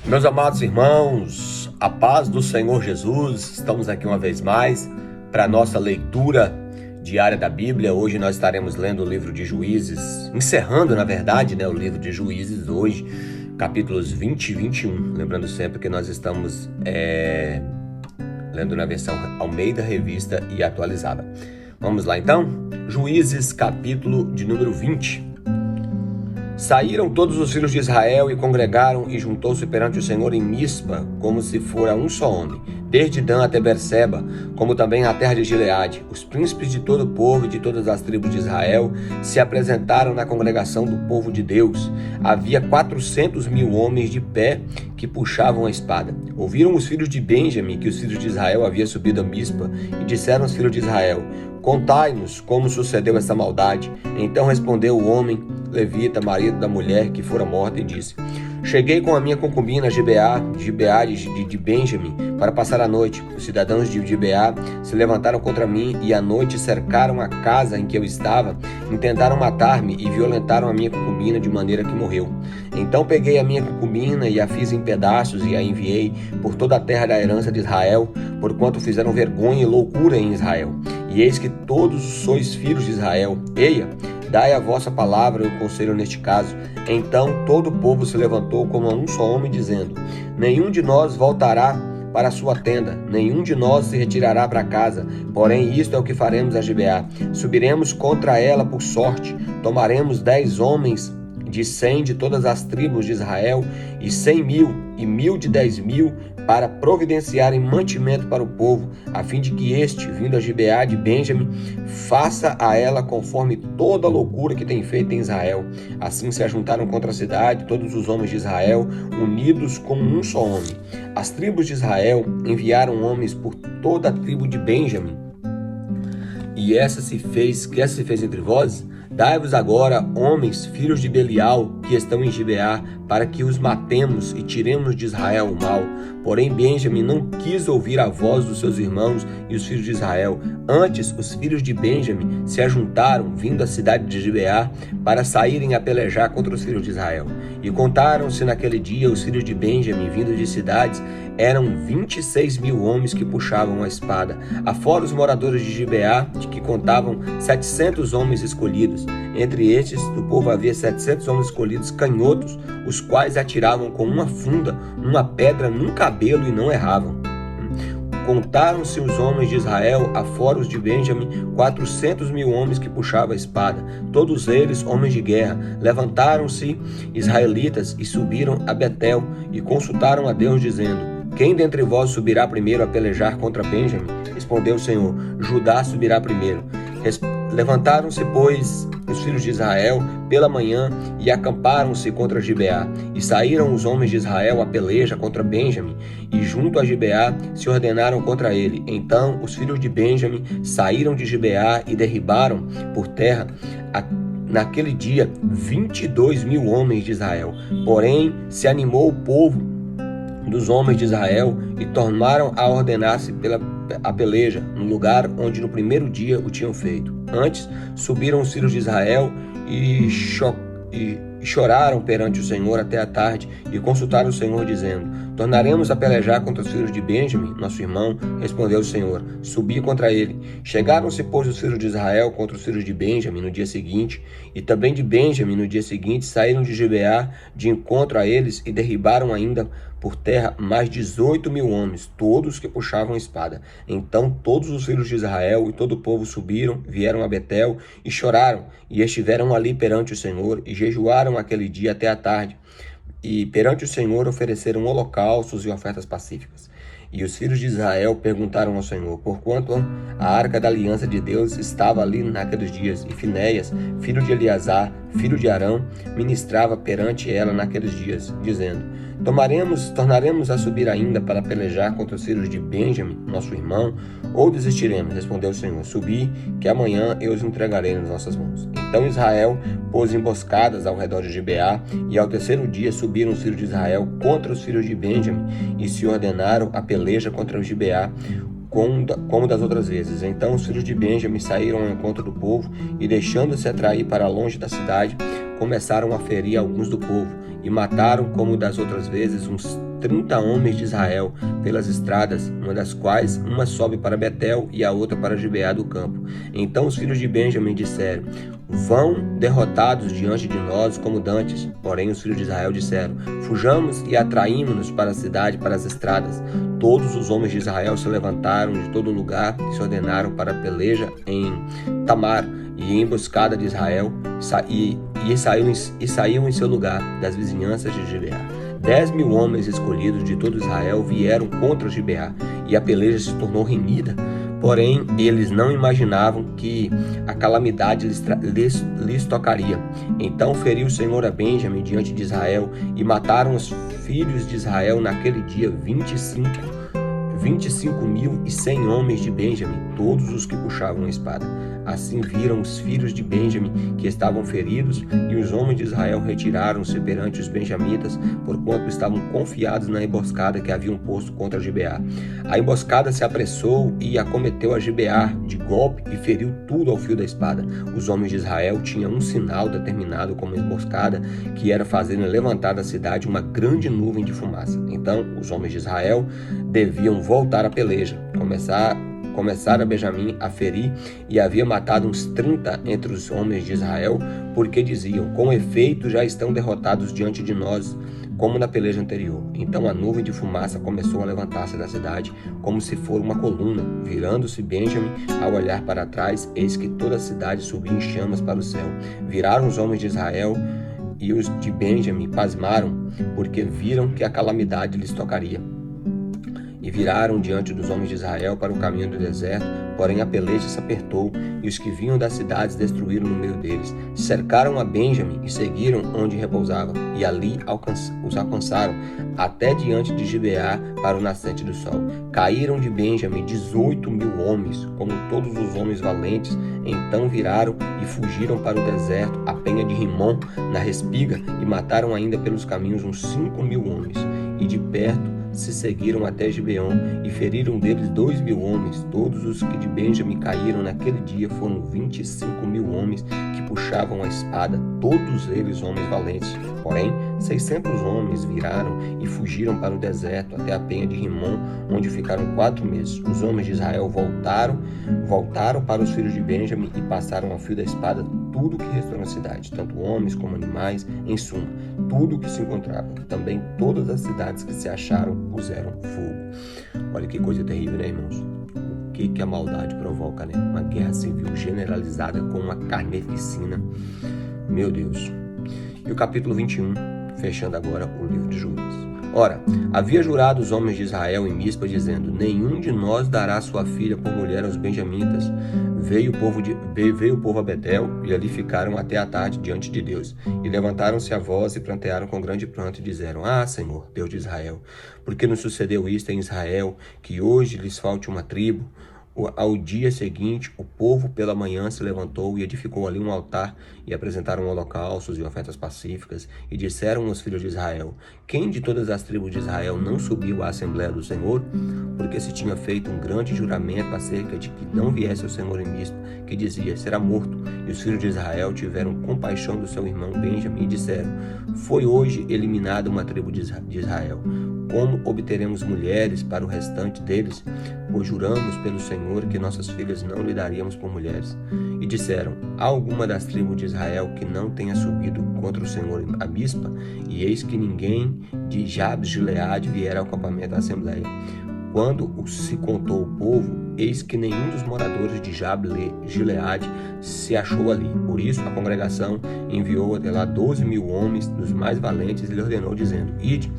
Meus amados irmãos, a paz do Senhor Jesus, estamos aqui uma vez mais para a nossa leitura diária da Bíblia. Hoje nós estaremos lendo o livro de Juízes, encerrando na verdade o livro de Juízes hoje, capítulos 20 e 21, lembrando sempre que nós estamos lendo na versão Almeida, Revista e Atualizada. Vamos lá então, Juízes capítulo de número 20. Saíram todos os filhos de Israel e congregaram e juntou-se perante o Senhor em Mispa, como se fora um só homem, desde Dan até Berseba, como também a terra de Gileade. Os príncipes de todo o povo e de todas as tribos de Israel se apresentaram na congregação do povo de Deus. Havia 400.000 homens de pé que puxavam a espada. Ouviram os filhos de Benjamim que os filhos de Israel haviam subido a Mispa, e disseram aos filhos de Israel: contai-nos como sucedeu essa maldade. Então respondeu o homem levita, marido da mulher que fora morta, e disse: cheguei com a minha concubina Gibeá de Benjamim para passar a noite. Os cidadãos de Gibeá se levantaram contra mim e à noite cercaram a casa em que eu estava, intentaram matar-me e violentaram a minha concubina de maneira que morreu. Então peguei a minha concubina e a fiz em pedaços e a enviei por toda a terra da herança de Israel, porquanto fizeram vergonha e loucura em Israel. E eis que todos sois filhos de Israel. Eia, dai a vossa palavra e o conselho neste caso. Então todo o povo se levantou como um só homem, dizendo: nenhum de nós voltará para a sua tenda, nenhum de nós se retirará para casa. Porém isto é o que faremos a Gibeá: subiremos contra ela por sorte, tomaremos 10 homens de 100 de todas as tribos de Israel, e 100.000 e 1.000 de 10.000, para providenciarem mantimento para o povo, a fim de que este, vindo a Gibeá de Benjamim, faça a ela conforme toda a loucura que tem feito em Israel. Assim se ajuntaram contra a cidade todos os homens de Israel, unidos como um só homem. As tribos de Israel enviaram homens por toda a tribo de Benjamim. E essa se fez entre vós? Dai-vos agora, homens, filhos de Belial, que estão em Gibeá, para que os matemos e tiremos de Israel o mal. Porém Benjamim não quis ouvir a voz dos seus irmãos e os filhos de Israel. Antes, os filhos de Benjamim se ajuntaram, vindo à cidade de Gibeá, para saírem a pelejar contra os filhos de Israel. E contaram-se naquele dia os filhos de Benjamim, vindo de cidades, eram 26.000 homens que puxavam a espada, afora os moradores de Gibeá, de que contavam 700 homens escolhidos. Entre estes, do povo havia 700 homens escolhidos, canhotos, os quais atiravam com uma funda, uma pedra num cabelo e não erravam. Contaram-se os homens de Israel, afora os de Benjamim, 400.000 homens que puxavam a espada, todos eles homens de guerra. Levantaram-se israelitas e subiram a Betel e consultaram a Deus, dizendo: quem dentre vós subirá primeiro a pelejar contra Benjamim? Respondeu o Senhor: Judá subirá primeiro. Levantaram-se, pois, os filhos de Israel pela manhã e acamparam-se contra Gibeá. E saíram os homens de Israel a peleja contra Benjamim, e junto a Gibeá se ordenaram contra ele. Então os filhos de Benjamim saíram de Gibeá e derribaram por terra naquele dia 22.000 homens de Israel. Porém se animou o povo dos homens de Israel e tornaram a ordenar-se a peleja no lugar onde no primeiro dia o tinham feito. Antes subiram os filhos de Israel e choraram perante o Senhor até a tarde e consultaram o Senhor, dizendo: tornaremos a pelejar contra os filhos de Benjamim, nosso irmão? Respondeu o Senhor: subi contra ele. Chegaram-se, pois, os filhos de Israel contra os filhos de Benjamim no dia seguinte, e também de Benjamim no dia seguinte saíram de Gibeá de encontro a eles e derribaram ainda por terra mais 18.000 homens, todos que puxavam espada. Então todos os filhos de Israel e todo o povo subiram, vieram a Betel e choraram, e estiveram ali perante o Senhor, e jejuaram aquele dia até a tarde. E perante o Senhor ofereceram holocaustos e ofertas pacíficas. E os filhos de Israel perguntaram ao Senhor, porquanto a arca da aliança de Deus estava ali naqueles dias, e Finéias, filho de Eleazar, filho de Arão, ministrava perante ela naqueles dias, dizendo: tornaremos a subir ainda para pelejar contra os filhos de Benjamim, nosso irmão, ou desistiremos? Respondeu o Senhor: subi, que amanhã eu os entregarei nas nossas mãos. Então Israel pôs emboscadas ao redor de Gibeá, e ao terceiro dia subiram os filhos de Israel contra os filhos de Benjamim, e se ordenaram a peleja contra o Gibeá, como das outras vezes. Então os filhos de Benjamim saíram ao encontro do povo, e deixando-se atrair para longe da cidade, começaram a ferir alguns do povo, e mataram, como das outras vezes, uns 30 homens de Israel pelas estradas, uma das quais uma sobe para Betel e a outra para Gibeá do campo. Então os filhos de Benjamim disseram: vão derrotados diante de nós como dantes. Porém os filhos de Israel disseram: fujamos e atraímos-nos para a cidade, para as estradas. Todos os homens de Israel se levantaram de todo lugar e se ordenaram para a peleja em Tamar e em emboscada de Israel, e saíam em seu lugar das vizinhanças de Gibeá. 10.000 homens escolhidos de todo Israel vieram contra Gibeá, e a peleja se tornou renhida. Porém, eles não imaginavam que a calamidade lhes tocaria. Então feriu o Senhor a Benjamim diante de Israel, e mataram os filhos de Israel naquele dia 25.100 homens de Benjamim, todos os que puxavam a espada. Assim viram os filhos de Benjamim que estavam feridos, e os homens de Israel retiraram-se perante os benjamitas, porquanto estavam confiados na emboscada que haviam posto contra Gibeá. A emboscada se apressou e acometeu a Gibeá de golpe e feriu tudo ao fio da espada. Os homens de Israel tinham um sinal determinado como emboscada, que era fazerem levantar da cidade uma grande nuvem de fumaça. Então os homens de Israel deviam voltar à peleja. Começara Benjamim a ferir, e havia matado uns 30 entre os homens de Israel, porque diziam: com efeito já estão derrotados diante de nós, como na peleja anterior. Então a nuvem de fumaça começou a levantar-se da cidade, como se for uma coluna. Virando-se Benjamim, ao olhar para trás, eis que toda a cidade subia em chamas para o céu. Viraram os homens de Israel, e os de Benjamim pasmaram, porque viram que a calamidade lhes tocaria. E viraram diante dos homens de Israel para o caminho do deserto, porém a peleja se apertou, e os que vinham das cidades destruíram no meio deles. Cercaram a Benjamim e seguiram onde repousava, e ali os alcançaram, até diante de Gibeá, para o nascente do sol. Caíram de Benjamim 18.000 homens, como todos os homens valentes. Então viraram e fugiram para o deserto, a penha de Rimom, na respiga, e mataram ainda pelos caminhos uns 5.000 homens. E de perto se seguiram até Gibeon, e feriram deles 2.000 homens. Todos os que de Benjamim caíram naquele dia foram 25.000 homens que puxavam a espada, todos eles homens valentes. Porém 600 homens viraram e fugiram para o deserto, até a penha de Rimom, onde ficaram 4 meses. Os homens de Israel voltaram para os filhos de Benjamim e passaram ao fio da espada tudo que restou na cidade, tanto homens como animais, em suma, tudo o que se encontrava. Também todas as cidades que se acharam puseram fogo. Olha que coisa terrível, né, irmãos? O que a maldade provoca, né? Uma guerra civil generalizada com uma carneficina. Meu Deus. E o capítulo 21, fechando agora o livro de Juízes. Ora, havia jurado os homens de Israel em Mispa, dizendo: nenhum de nós dará sua filha por mulher aos benjamitas. Veio o povo a Betel, e ali ficaram até a tarde diante de Deus. E levantaram-se a voz e prantearam com grande pranto, e disseram: ah, Senhor, Deus de Israel, por que nos sucedeu isto em Israel, que hoje lhes falte uma tribo? Ao dia seguinte, o povo pela manhã se levantou e edificou ali um altar, e apresentaram holocaustos e ofertas pacíficas, e disseram aos filhos de Israel: quem de todas as tribos de Israel não subiu à Assembleia do Senhor? Porque se tinha feito um grande juramento acerca de que não viesse o Senhor em Mispa, que dizia: será morto. E os filhos de Israel tiveram compaixão do seu irmão Benjamim, e disseram: foi hoje eliminada uma tribo de Israel. Como obteremos mulheres para o restante deles? Pois juramos pelo Senhor que nossas filhas não lhe daríamos por mulheres. E disseram: há alguma das tribos de Israel que não tenha subido contra o Senhor a Mispa? E eis que ninguém de Jabes de Gileade viera ao acampamento da Assembleia. Quando se contou o povo, eis que nenhum dos moradores de Jabes de Gileade se achou ali. Por isso a congregação enviou até lá 12.000 homens dos mais valentes, e lhe ordenou, dizendo: ide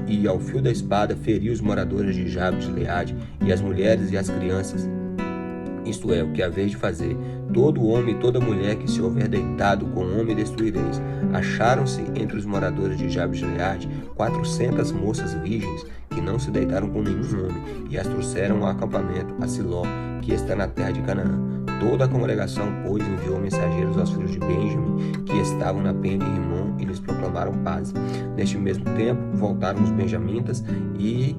e ao fio da espada feri os moradores de Jabes de Gileade, e as mulheres e as crianças. Isto é, o que haveis de fazer: todo homem e toda mulher que se houver deitado com homem destruireis. Acharam-se entre os moradores de Jabes de Gileade 400 moças virgens que não se deitaram com nenhum homem, e as trouxeram ao acampamento a Siló, que está na terra de Canaã. Toda a congregação, pois, enviou mensageiros aos filhos de Benjamim, que estavam na penha de Rimom, e lhes proclamaram paz. Neste mesmo tempo, voltaram os benjamitas e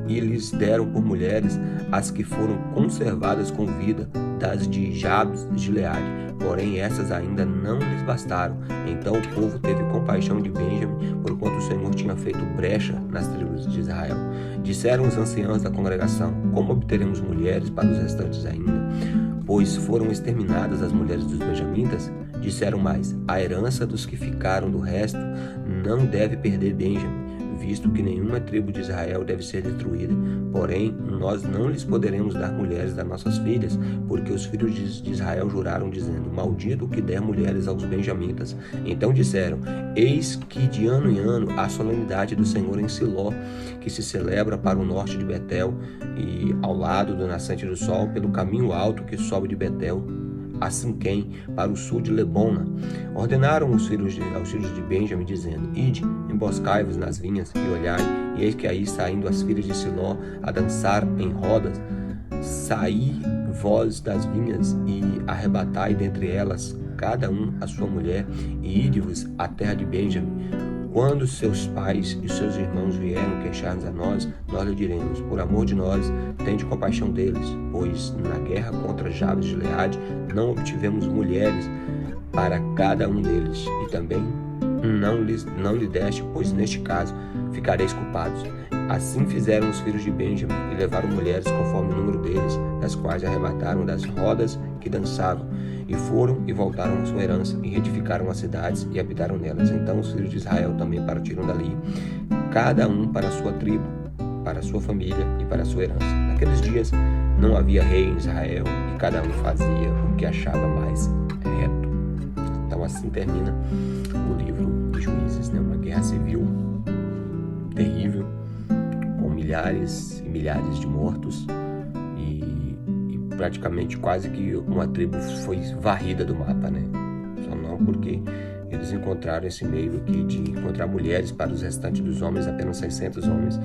e lhes deram por mulheres as que foram conservadas com vida das de Jabes de Gileade. Porém, essas ainda não lhes bastaram. Então o povo teve compaixão de Benjamim, porquanto o Senhor tinha feito brecha nas tribos de Israel. Disseram os anciãos da congregação: como obteremos mulheres para os restantes ainda? Pois foram exterminadas as mulheres dos benjamitas? Disseram mais: a herança dos que ficaram do resto não deve perder Benjamim, visto que nenhuma tribo de Israel deve ser destruída. Porém, nós não lhes poderemos dar mulheres das nossas filhas, porque os filhos de Israel juraram, dizendo: maldito o que der mulheres aos benjamitas. Então disseram: eis que de ano em ano há solenidade do Senhor em Siló, que se celebra para o norte de Betel e ao lado do nascente do sol, pelo caminho alto que sobe de Betel a Sinquém, para o sul de Lebona. Ordenaram aos filhos de Benjamim, dizendo: ide, emboscai-vos nas vinhas e olhai, e eis que aí saindo as filhas de Siló a dançar em rodas. Saí vós das vinhas e arrebatai dentre elas cada um a sua mulher, e ide-vos à terra de Benjamim. Quando seus pais e seus irmãos vieram queixar-nos a nós, nós lhe diremos: por amor de nós, tende compaixão deles, pois na guerra contra Jabes de Gileade não obtivemos mulheres para cada um deles, e também não lhe deste, pois neste caso ficareis culpados. Assim fizeram os filhos de Benjamim, e levaram mulheres conforme o número deles, das quais arrebataram das rodas que dançavam, e foram e voltaram à sua herança, e edificaram as cidades e habitaram nelas. Então os filhos de Israel também partiram dali, cada um para a sua tribo, para a sua família e para a sua herança. Naqueles dias não havia rei em Israel, e cada um fazia o que achava mais reto. Então assim termina o livro de Juízes, uma guerra civil terrível, com milhares e milhares de mortos, e praticamente quase que uma tribo foi varrida do mapa, Só não porque eles encontraram esse meio aqui de encontrar mulheres para os restantes dos homens, apenas 600 homens,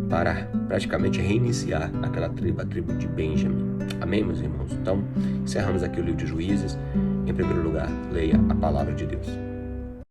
para praticamente reiniciar aquela tribo, a tribo de Benjamim. Amém, meus irmãos? Então, encerramos aqui o livro de Juízes. Em primeiro lugar, leia a palavra de Deus.